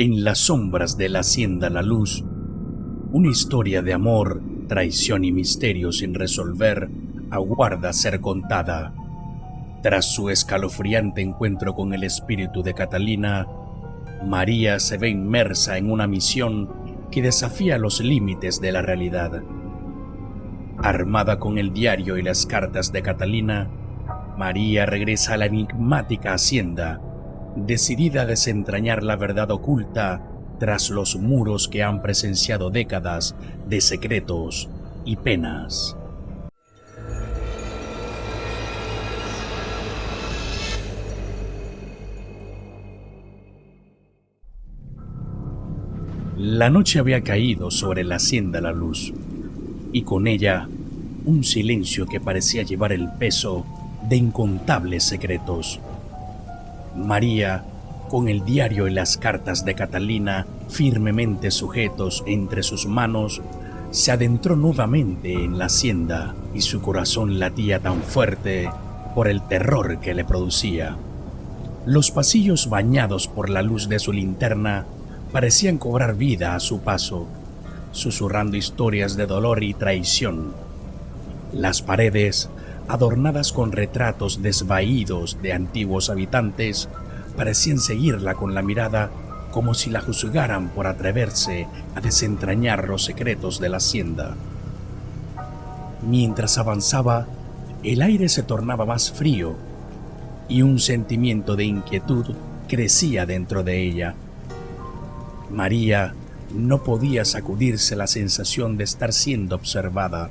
En las sombras de la Hacienda La Luz, una historia de amor, traición y misterio sin resolver aguarda ser contada. Tras su escalofriante encuentro con el espíritu de Catalina, María se ve inmersa en una misión que desafía los límites de la realidad. Armada con el diario y las cartas de Catalina, María regresa a la enigmática hacienda, decidida a desentrañar la verdad oculta tras los muros que han presenciado décadas de secretos y penas. La noche había caído sobre la Hacienda La Luz, y con ella un silencio que parecía llevar el peso de incontables secretos. María, con el diario y las cartas de Catalina firmemente sujetos entre sus manos, se adentró nuevamente en la hacienda y su corazón latía tan fuerte por el terror que le producía. Los pasillos bañados por la luz de su linterna parecían cobrar vida a su paso, susurrando historias de dolor y traición. Las paredes, adornadas con retratos desvaídos de antiguos habitantes, parecían seguirla con la mirada como si la juzgaran por atreverse a desentrañar los secretos de la hacienda. Mientras avanzaba, el aire se tornaba más frío y un sentimiento de inquietud crecía dentro de ella. María no podía sacudirse la sensación de estar siendo observada,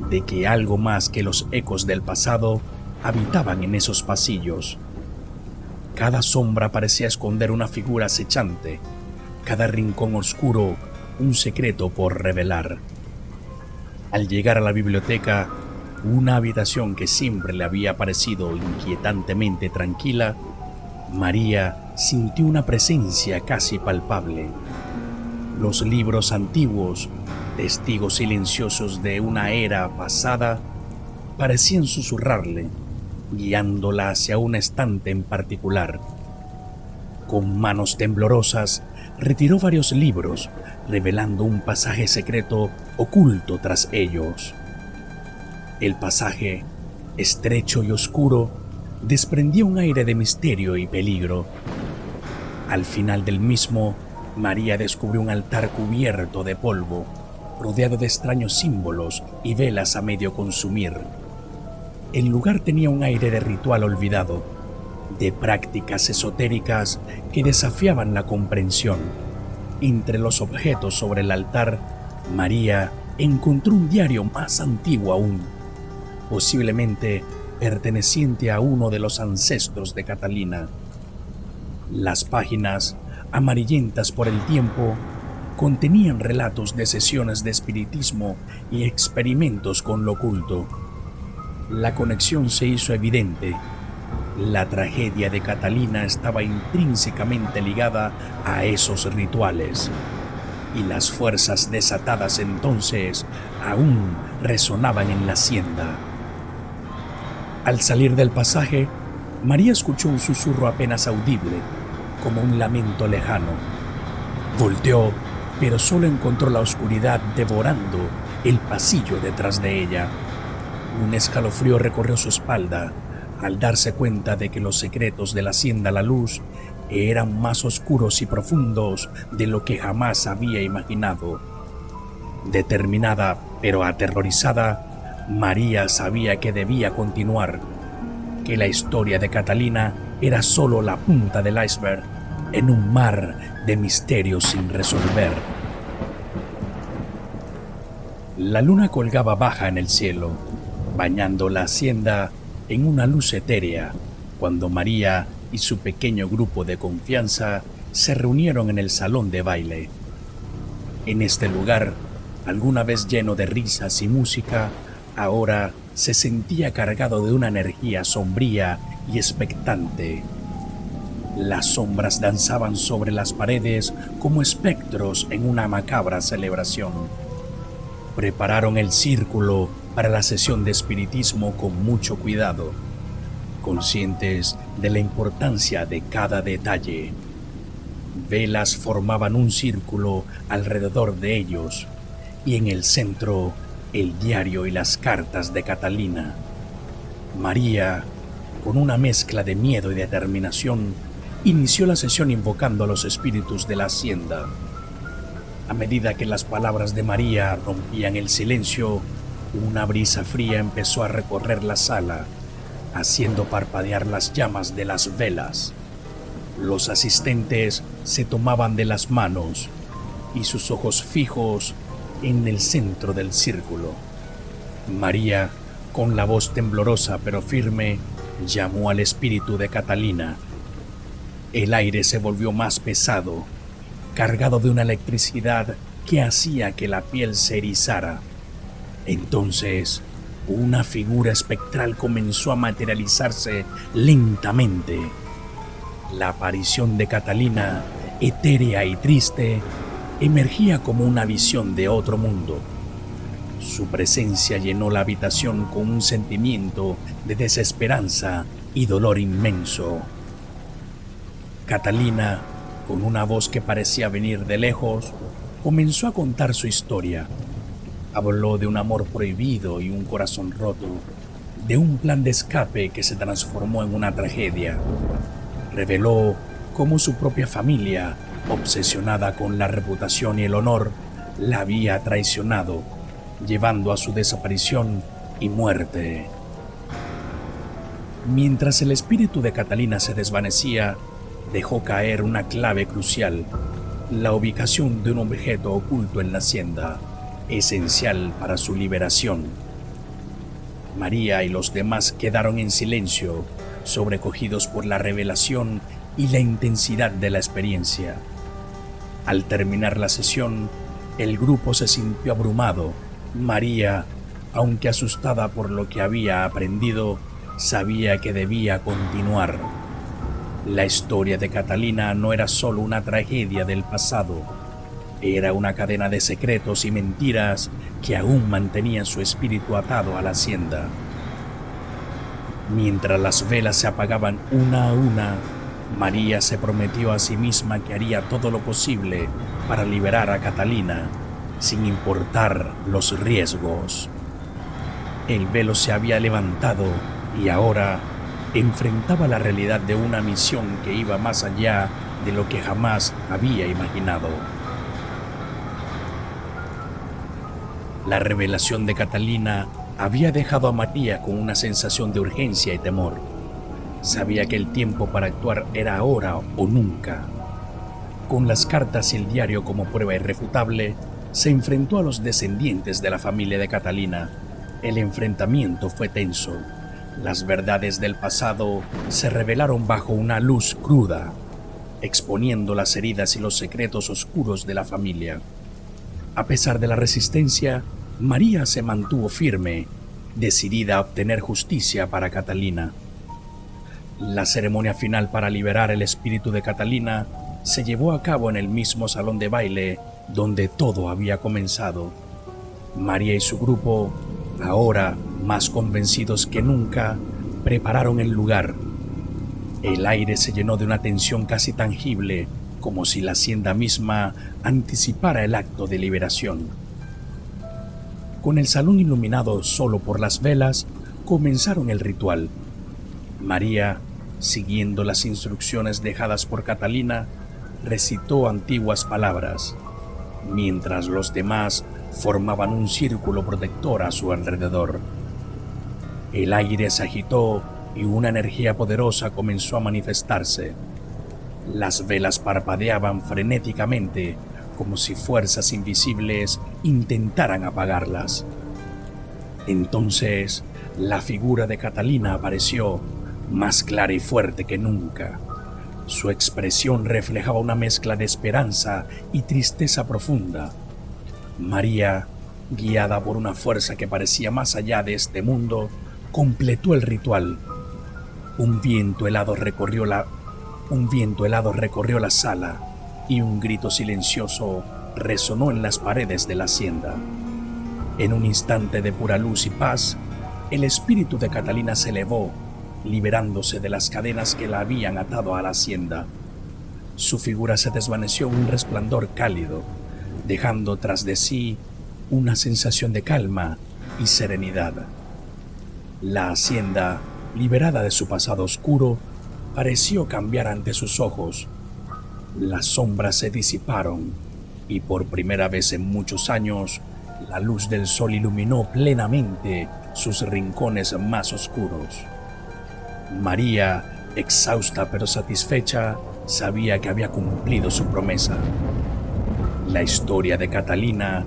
de que algo más que los ecos del pasado habitaban en esos pasillos. Cada sombra parecía esconder una figura acechante, cada rincón oscuro un secreto por revelar. Al llegar a la biblioteca, una habitación que siempre le había parecido inquietantemente tranquila, María sintió una presencia casi palpable. Los libros antiguos, testigos silenciosos de una era pasada, parecían susurrarle, guiándola hacia un estante en particular. Con manos temblorosas, retiró varios libros, revelando un pasaje secreto oculto tras ellos. El pasaje, estrecho y oscuro, desprendía un aire de misterio y peligro. Al final del mismo, María descubrió un altar cubierto de polvo, rodeado de extraños símbolos y velas a medio consumir. El lugar tenía un aire de ritual olvidado, de prácticas esotéricas que desafiaban la comprensión. Entre los objetos sobre el altar, María encontró un diario más antiguo aún, posiblemente perteneciente a uno de los ancestros de Catalina. Las páginas, amarillentas por el tiempo, contenían relatos de sesiones de espiritismo y experimentos con lo oculto. La conexión se hizo evidente. La tragedia de Catalina estaba intrínsecamente ligada a esos rituales, y las fuerzas desatadas entonces aún resonaban en la hacienda. Al salir del pasaje, María escuchó un susurro apenas audible, como un lamento lejano. Volteó, pero solo encontró la oscuridad devorando el pasillo detrás de ella. Un escalofrío recorrió su espalda al darse cuenta de que los secretos de la Hacienda La Luz eran más oscuros y profundos de lo que jamás había imaginado. Determinada, pero aterrorizada, María sabía que debía continuar, que la historia de Catalina era solo la punta del iceberg en un mar de misterios sin resolver. La luna colgaba baja en el cielo, bañando la hacienda en una luz etérea, cuando María y su pequeño grupo de confianza se reunieron en el salón de baile. En este lugar, alguna vez lleno de risas y música, ahora se sentía cargado de una energía sombría y expectante. Las sombras danzaban sobre las paredes como espectros en una macabra celebración. Prepararon el círculo para la sesión de espiritismo con mucho cuidado, conscientes de la importancia de cada detalle. Velas formaban un círculo alrededor de ellos y en el centro el diario y las cartas de Catalina. María, con una mezcla de miedo y determinación, inició la sesión invocando a los espíritus de la hacienda. A medida que las palabras de María rompían el silencio, una brisa fría empezó a recorrer la sala, haciendo parpadear las llamas de las velas. Los asistentes se tomaban de las manos y sus ojos fijos en el centro del círculo. María, con la voz temblorosa pero firme, llamó al espíritu de Catalina. El aire se volvió más pesado, cargado de una electricidad que hacía que la piel se erizara. Entonces, una figura espectral comenzó a materializarse lentamente. La aparición de Catalina, etérea y triste, emergía como una visión de otro mundo. Su presencia llenó la habitación con un sentimiento de desesperanza y dolor inmenso. Catalina, con una voz que parecía venir de lejos, comenzó a contar su historia. Habló de un amor prohibido y un corazón roto, de un plan de escape que se transformó en una tragedia. Reveló cómo su propia familia, obsesionada con la reputación y el honor, la había traicionado, llevando a su desaparición y muerte. Mientras el espíritu de Catalina se desvanecía, dejó caer una clave crucial: la ubicación de un objeto oculto en la hacienda, esencial para su liberación. María y los demás quedaron en silencio, sobrecogidos por la revelación y la intensidad de la experiencia. Al terminar la sesión, el grupo se sintió abrumado. María, aunque asustada por lo que había aprendido, sabía que debía continuar. La historia de Catalina no era solo una tragedia del pasado, era una cadena de secretos y mentiras que aún mantenían su espíritu atado a la hacienda. Mientras las velas se apagaban una a una, María se prometió a sí misma que haría todo lo posible para liberar a Catalina, sin importar los riesgos. El velo se había levantado y ahora enfrentaba la realidad de una misión que iba más allá de lo que jamás había imaginado. La revelación de Catalina había dejado a María con una sensación de urgencia y temor. Sabía que el tiempo para actuar era ahora o nunca. Con las cartas y el diario como prueba irrefutable, se enfrentó a los descendientes de la familia de Catalina. El enfrentamiento fue tenso. Las verdades del pasado se revelaron bajo una luz cruda, exponiendo las heridas y los secretos oscuros de la familia. A pesar de la resistencia, María se mantuvo firme, decidida a obtener justicia para Catalina. La ceremonia final para liberar el espíritu de Catalina se llevó a cabo en el mismo salón de baile donde todo había comenzado. María y su grupo, ahora más convencidos que nunca, prepararon el lugar. El aire se llenó de una tensión casi tangible, como si la hacienda misma anticipara el acto de liberación. Con el salón iluminado solo por las velas, comenzaron el ritual. María, siguiendo las instrucciones dejadas por Catalina, recitó antiguas palabras, mientras los demás formaban un círculo protector a su alrededor. El aire se agitó y una energía poderosa comenzó a manifestarse. Las velas parpadeaban frenéticamente, como si fuerzas invisibles intentaran apagarlas. Entonces, la figura de Catalina apareció, más clara y fuerte que nunca. Su expresión reflejaba una mezcla de esperanza y tristeza profunda. María, guiada por una fuerza que parecía más allá de este mundo, completó el ritual. Un viento helado recorrió la sala y un grito silencioso resonó en las paredes de la hacienda. En un instante de pura luz y paz, el espíritu de Catalina se elevó, liberándose de las cadenas que la habían atado a la hacienda. su figura se desvaneció en un resplandor cálido, dejando tras de sí una sensación de calma y serenidad. La hacienda, liberada de su pasado oscuro, pareció cambiar ante sus ojos. Las sombras se disiparon y por primera vez en muchos años, la luz del sol iluminó plenamente sus rincones más oscuros. María, exhausta pero satisfecha, sabía que había cumplido su promesa. La historia de Catalina,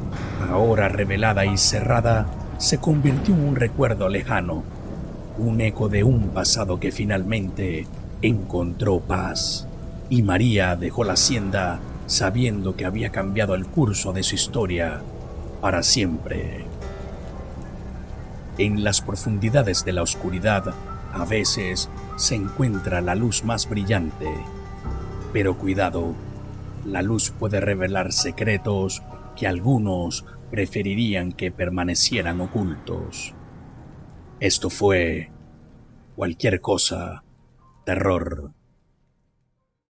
ahora revelada y cerrada, se convirtió en un recuerdo lejano, un eco de un pasado que finalmente encontró paz. Y María dejó la hacienda sabiendo que había cambiado el curso de su historia para siempre. En las profundidades de la oscuridad, a veces se encuentra la luz más brillante. Pero cuidado, la luz puede revelar secretos que algunos preferirían que permanecieran ocultos. Esto fue Cualquier Cosa, Terror.